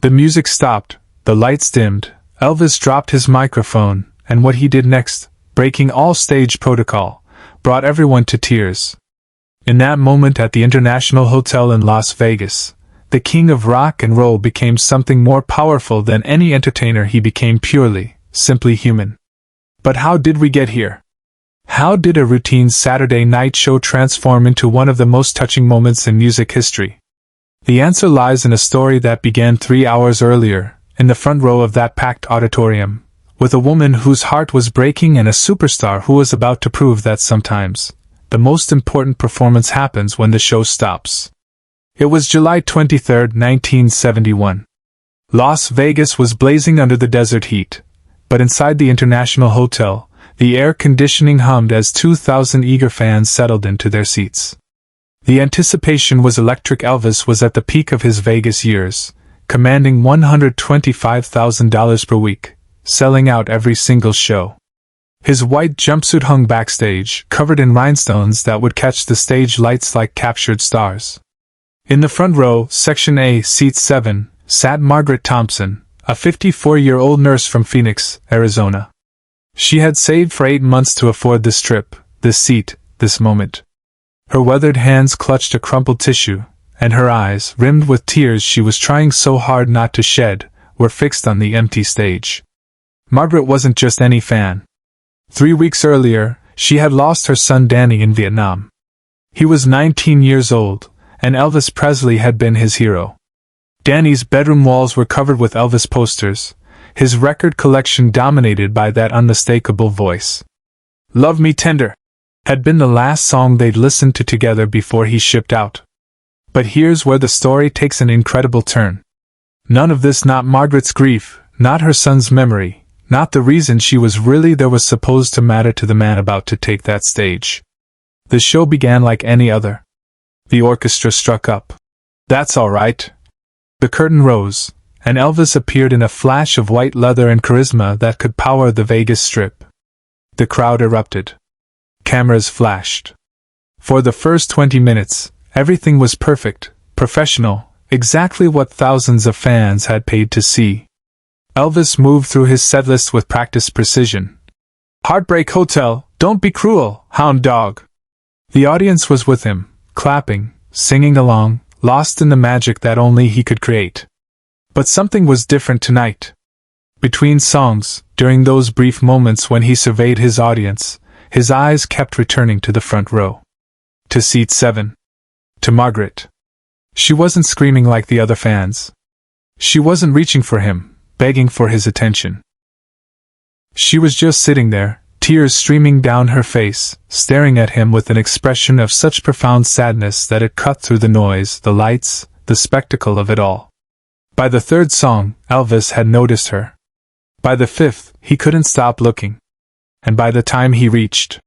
The music stopped, the lights dimmed, Elvis dropped his microphone, and what he did next, breaking all stage protocol, brought everyone to tears. In that moment at the International Hotel in Las Vegas, the king of rock and roll became something more powerful than any entertainer. He became purely, simply human. But how did we get here? How did a routine Saturday night show transform into one of the most touching moments in music history? The answer lies in a story that began 3 hours earlier, in the front row of that packed auditorium, with a woman whose heart was breaking and a superstar who was about to prove that sometimes the most important performance happens when the show stops. It was July 23, 1971. Las Vegas was blazing under the desert heat, but inside the International Hotel, the air conditioning hummed as 2,000 eager fans settled into their seats. The anticipation was electric. Elvis was at the peak of his Vegas years, commanding $125,000 per week, selling out every single show. His white jumpsuit hung backstage, covered in rhinestones that would catch the stage lights like captured stars. In the front row, Section A, Seat 7, sat Margaret Thompson, a 54-year-old nurse from Phoenix, Arizona. She had saved for 8 months to afford this trip, this seat, this moment. Her weathered hands clutched a crumpled tissue, and her eyes, rimmed with tears she was trying so hard not to shed, were fixed on the empty stage. Margaret wasn't just any fan. 3 weeks earlier, she had lost her son Danny in Vietnam. He was 19 years old, and Elvis Presley had been his hero. Danny's bedroom walls were covered with Elvis posters, his record collection dominated by that unmistakable voice. "Love Me Tender" had been the last song they'd listened to together before he shipped out. But here's where the story takes an incredible turn. None of this, not Margaret's grief, not her son's memory, not the reason she was really there, was supposed to matter to the man about to take that stage. The show began like any other. The orchestra struck up. "That's all right." The curtain rose, and Elvis appeared in a flash of white leather and charisma that could power the Vegas Strip. The crowd erupted. Cameras flashed. For the first 20 minutes, everything was perfect, professional, exactly what thousands of fans had paid to see. Elvis moved through his setlist with practiced precision. "Heartbreak Hotel, Don't Be Cruel, Hound Dog." The audience was with him, clapping, singing along, lost in the magic that only he could create. But something was different tonight. Between songs, during those brief moments when he surveyed his audience, his eyes kept returning to the front row. To Seat 7. To Margaret. She wasn't screaming like the other fans. She wasn't reaching for him, begging for his attention. She was just sitting there, tears streaming down her face, staring at him with an expression of such profound sadness that it cut through the noise, the lights, the spectacle of it all. By the third song, Elvis had noticed her. By the fifth, he couldn't stop looking. And by the time he reached,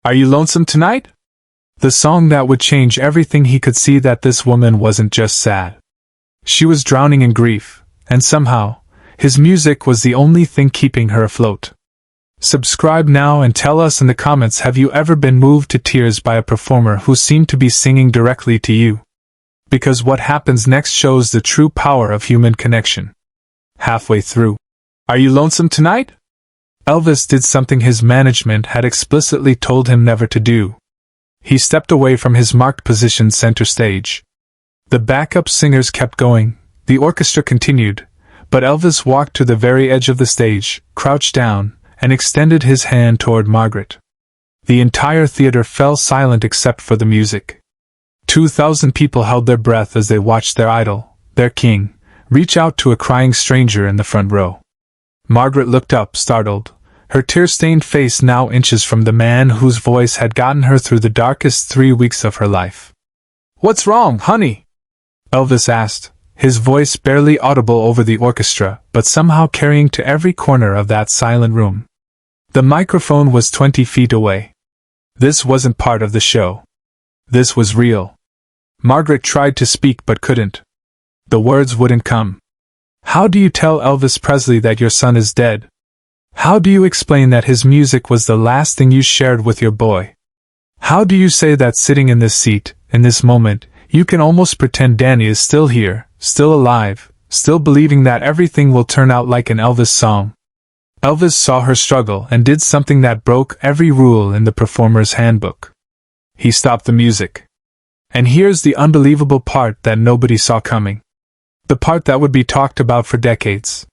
"Are You Lonesome Tonight?" the song that would change everything, he could see that this woman wasn't just sad. She was drowning in grief, and somehow, his music was the only thing keeping her afloat. Subscribe now and tell us in the comments, have you ever been moved to tears by a performer who seemed to be singing directly to you? Because what happens next shows the true power of human connection. Halfway through, "Are You Lonesome Tonight?" Elvis did something his management had explicitly told him never to do. He stepped away from his marked position center stage. The backup singers kept going, the orchestra continued, but Elvis walked to the very edge of the stage, crouched down, and extended his hand toward Margaret. The entire theater fell silent except for the music. 2,000 people held their breath as they watched their idol, their king, reach out to a crying stranger in the front row. Margaret looked up, startled, her tear-stained face now inches from the man whose voice had gotten her through the darkest 3 weeks of her life. "What's wrong, honey?" Elvis asked, his voice barely audible over the orchestra, but somehow carrying to every corner of that silent room. The microphone was 20 feet away. This wasn't part of the show. This was real. Margaret tried to speak but couldn't. The words wouldn't come. How do you tell Elvis Presley that your son is dead? How do you explain that his music was the last thing you shared with your boy? How do you say that sitting in this seat, in this moment, you can almost pretend Danny is still here, still alive, still believing that everything will turn out like an Elvis song. Elvis saw her struggle and did something that broke every rule in the performer's handbook. He stopped the music. And here's the unbelievable part that nobody saw coming. The part that would be talked about for decades.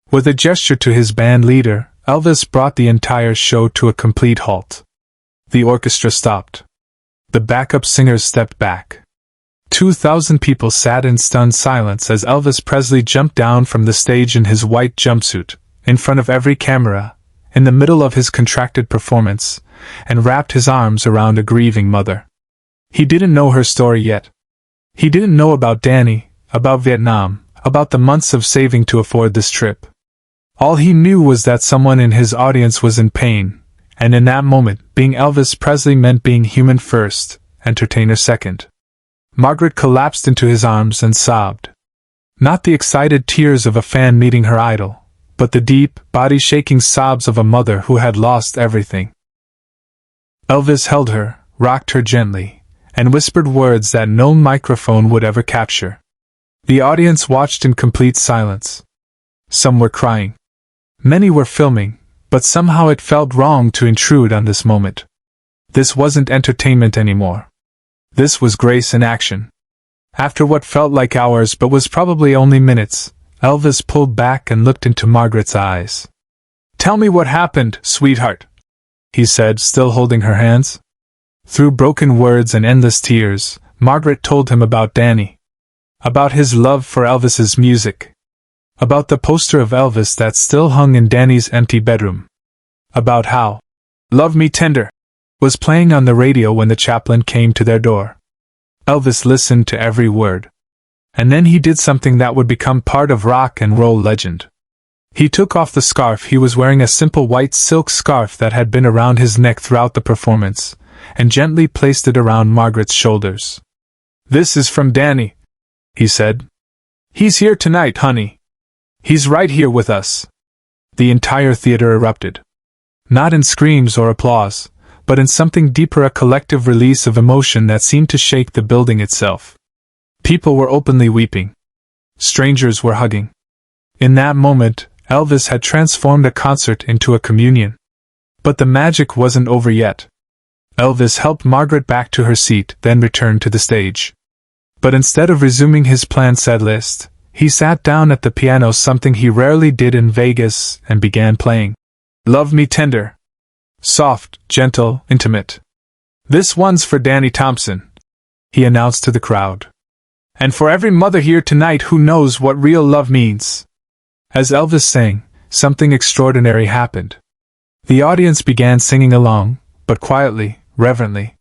With a gesture to his band leader, Elvis brought the entire show to a complete halt. The orchestra stopped. The backup singers stepped back. 2,000 people sat in stunned silence as Elvis Presley jumped down from the stage in his white jumpsuit, in front of every camera, in the middle of his contracted performance, and wrapped his arms around a grieving mother. He didn't know her story yet. He didn't know about Danny, about Vietnam, about the months of saving to afford this trip. All he knew was that someone in his audience was in pain, and in that moment, being Elvis Presley meant being human first, entertainer second. Margaret collapsed into his arms and sobbed. Not the excited tears of a fan meeting her idol, but the deep, body-shaking sobs of a mother who had lost everything. Elvis held her, rocked her gently, and whispered words that no microphone would ever capture. The audience watched in complete silence. Some were crying. Many were filming, but somehow it felt wrong to intrude on this moment. This wasn't entertainment anymore. This was grace in action. After what felt like hours but was probably only minutes, Elvis pulled back and looked into Margaret's eyes. "Tell me what happened, sweetheart," he said, still holding her hands. Through broken words and endless tears, Margaret told him about Danny. About his love for Elvis's music. About the poster of Elvis that still hung in Danny's empty bedroom. About how "Love Me Tender" was playing on the radio when the chaplain came to their door. Elvis listened to every word. And then he did something that would become part of rock and roll legend. He took off the scarf he was wearing, a simple white silk scarf that had been around his neck throughout the performance, and gently placed it around Margaret's shoulders. "This is from Danny," he said. "He's here tonight, honey. He's right here with us." The entire theater erupted. Not in screams or applause, but in something deeper, a collective release of emotion that seemed to shake the building itself. People were openly weeping. Strangers were hugging. In that moment, Elvis had transformed a concert into a communion. But the magic wasn't over yet. Elvis helped Margaret back to her seat, then returned to the stage. But instead of resuming his planned set list, he sat down at the piano, something he rarely did in Vegas, and began playing "Love Me Tender." Soft, gentle, intimate. "This one's for Danny Thompson," he announced to the crowd. "And for every mother here tonight who knows what real love means." As Elvis sang, something extraordinary happened. The audience began singing along, but quietly, reverently.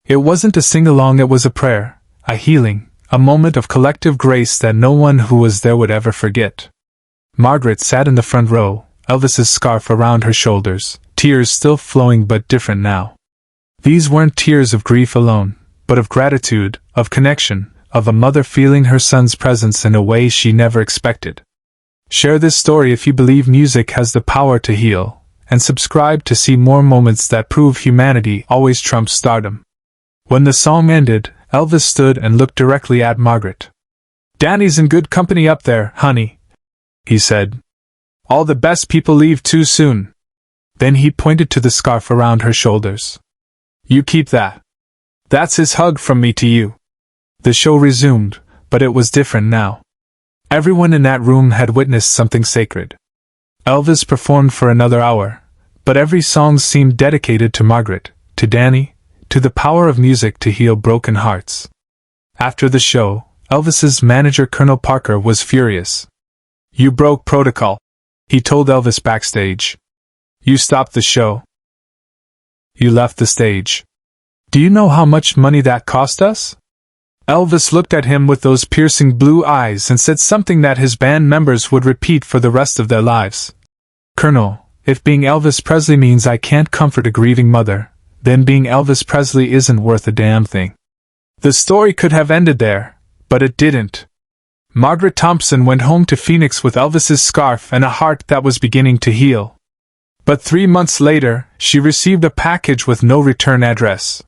It wasn't a sing-along, it was a prayer, a healing, a moment of collective grace that no one who was there would ever forget. Margaret sat in the front row, Elvis's scarf around her shoulders, tears still flowing but different now. These weren't tears of grief alone, but of gratitude, of connection, of a mother feeling her son's presence in a way she never expected. Share this story if you believe music has the power to heal, and subscribe to see more moments that prove humanity always trumps stardom. When the song ended, Elvis stood and looked directly at Margaret. "Danny's in good company up there, honey," he said. "All the best people leave too soon." Then he pointed to the scarf around her shoulders. "You keep that. That's his hug from me to you." The show resumed, but it was different now. Everyone in that room had witnessed something sacred. Elvis performed for another hour, but every song seemed dedicated to Margaret, to Danny, to the power of music to heal broken hearts. After the show, Elvis's manager Colonel Parker was furious. "You broke protocol," he told Elvis backstage. "You stopped the show. You left the stage. Do you know how much money that cost us?" Elvis looked at him with those piercing blue eyes and said something that his band members would repeat for the rest of their lives. "Colonel, if being Elvis Presley means I can't comfort a grieving mother, then being Elvis Presley isn't worth a damn thing." The story could have ended there, but it didn't. Margaret Thompson went home to Phoenix with Elvis's scarf and a heart that was beginning to heal. But 3 months later, she received a package with no return address.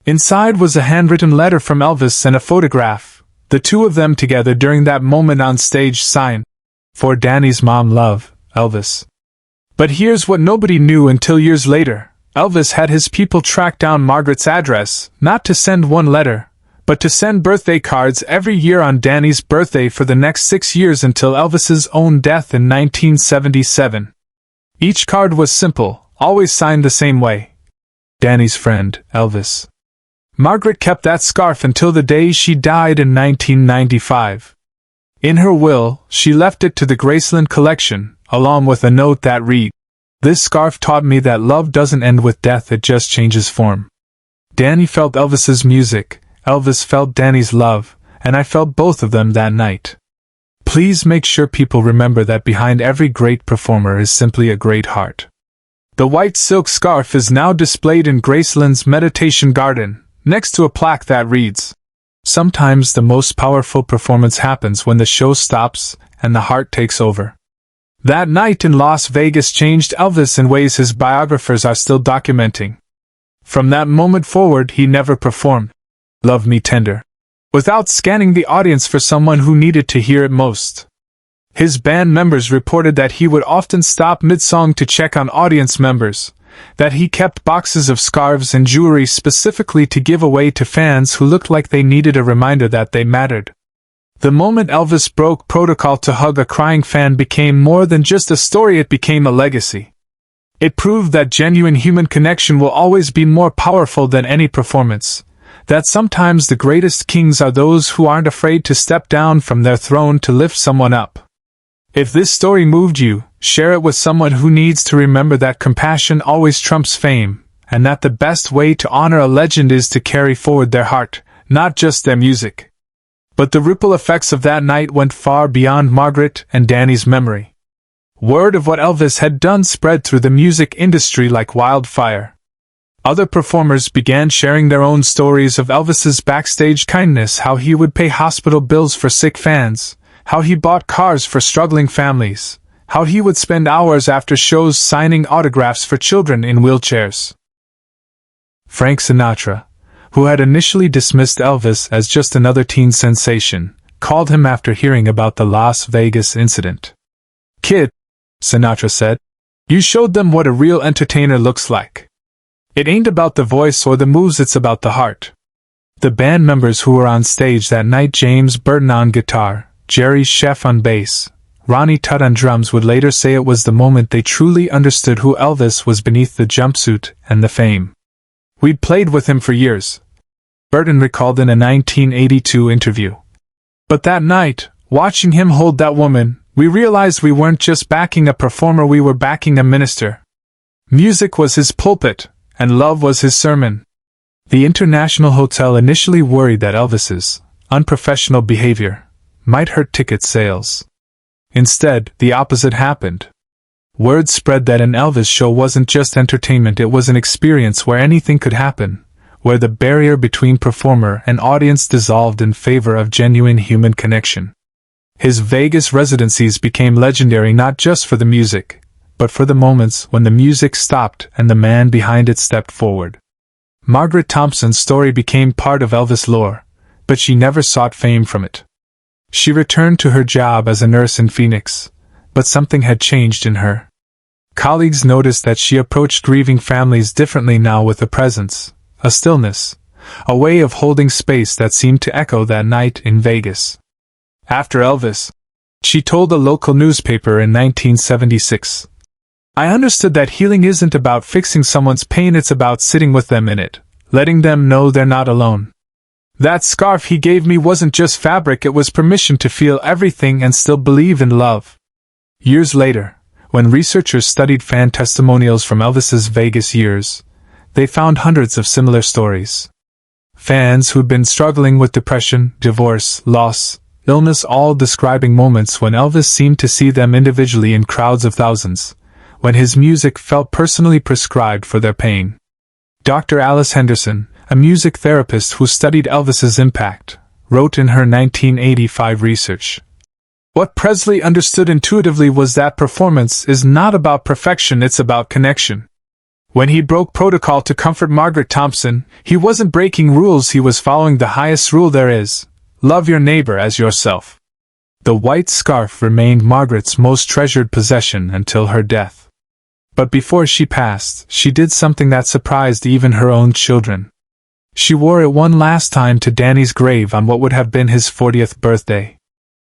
Inside was a handwritten letter from Elvis and a photograph, The two of them together during that moment on stage signed, "For Danny's mom, love, Elvis." But here's what nobody knew until years later. Elvis had his people track down Margaret's address, not to send one letter, but to send birthday cards every year on Danny's birthday for the next 6 years until Elvis's own death in 1977. Each card was simple, always signed the same way. Danny's friend, Elvis. Margaret kept that scarf until the day she died in 1995. In her will, she left it to the Graceland collection, along with a note that read, "This scarf taught me that love doesn't end with death, it just changes form." Danny felt Elvis's music, Elvis felt Danny's love, and I felt both of them that night. Please make sure people remember that behind every great performer is simply a great heart. The white silk scarf is now displayed in Graceland's meditation garden, next to a plaque that reads, "Sometimes the most powerful performance happens when the show stops and the heart takes over." That night in Las Vegas changed Elvis in ways his biographers are still documenting. From that moment forward, he never performed "Love Me Tender" without scanning the audience for someone who needed to hear it most. His band members reported that he would often stop mid-song to check on audience members, that he kept boxes of scarves and jewelry specifically to give away to fans who looked like they needed a reminder that they mattered. The moment Elvis broke protocol to hug a crying fan became more than just a story, it became a legacy. It proved that genuine human connection will always be more powerful than any performance, that sometimes the greatest kings are those who aren't afraid to step down from their throne to lift someone up. If this story moved you, share it with someone who needs to remember that compassion always trumps fame, and that the best way to honor a legend is to carry forward their heart, not just their music. But the ripple effects of that night went far beyond Margaret and Danny's memory. Word of what Elvis had done spread through the music industry like wildfire. Other performers began sharing their own stories of Elvis's backstage kindness, how he would pay hospital bills for sick fans, how he bought cars for struggling families, how he would spend hours after shows signing autographs for children in wheelchairs. Frank Sinatra, who had initially dismissed Elvis as just another teen sensation, called him after hearing about the Las Vegas incident. "Kid," Sinatra said, "you showed them what a real entertainer looks like. It ain't about the voice or the moves, it's about the heart." The band members who were on stage that night, James Burton on guitar, Jerry Scheff on bass, Ronnie Tutt on drums, would later say it was the moment they truly understood who Elvis was beneath the jumpsuit and the fame. "We'd played with him for years," Burton recalled in a 1982 interview. "But that night, watching him hold that woman, we realized we weren't just backing a performer, we were backing a minister. Music was his pulpit, and love was his sermon." The International Hotel initially worried that Elvis's unprofessional behavior might hurt ticket sales. Instead, the opposite happened. Word spread that an Elvis show wasn't just entertainment, it was an experience where anything could happen, where the barrier between performer and audience dissolved in favor of genuine human connection. His Vegas residencies became legendary not just for the music, but for the moments when the music stopped and the man behind it stepped forward. Margaret Thompson's story became part of Elvis lore, but she never sought fame from it. She returned to her job as a nurse in Phoenix, but something had changed in her. Colleagues noticed that she approached grieving families differently now, with a presence, a stillness, a way of holding space that seemed to echo that night in Vegas. After Elvis, she told a local newspaper in 1976, "I understood that healing isn't about fixing someone's pain, it's about sitting with them in it, letting them know they're not alone. That scarf he gave me wasn't just fabric, it was permission to feel everything and still believe in love." Years later, when researchers studied fan testimonials from Elvis's Vegas years, they found hundreds of similar stories. Fans who'd been struggling with depression, divorce, loss, illness, all describing moments when Elvis seemed to see them individually in crowds of thousands, when his music felt personally prescribed for their pain. Dr. Alice Henderson, a music therapist who studied Elvis's impact, wrote in her 1985 research, "What Presley understood intuitively was that performance is not about perfection, it's about connection. When he broke protocol to comfort Margaret Thompson, he wasn't breaking rules, he was following the highest rule there is: Love your neighbor as yourself. The white scarf remained Margaret's most treasured possession until her death. But before she passed, she did something that surprised even her own children. She wore it one last time to Danny's grave on what would have been his 40th birthday.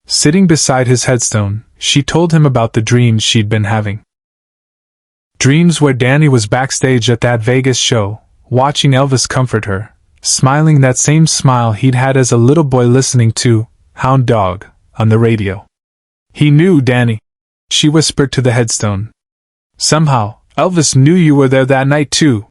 Sitting beside his headstone, she told him about the dreams she'd been having. Dreams where Danny was backstage at that Vegas show, watching Elvis comfort her, smiling that same smile he'd had as a little boy listening to Hound Dog on the radio. He knew Danny, she whispered to the headstone. Somehow, Elvis knew you were there that night too,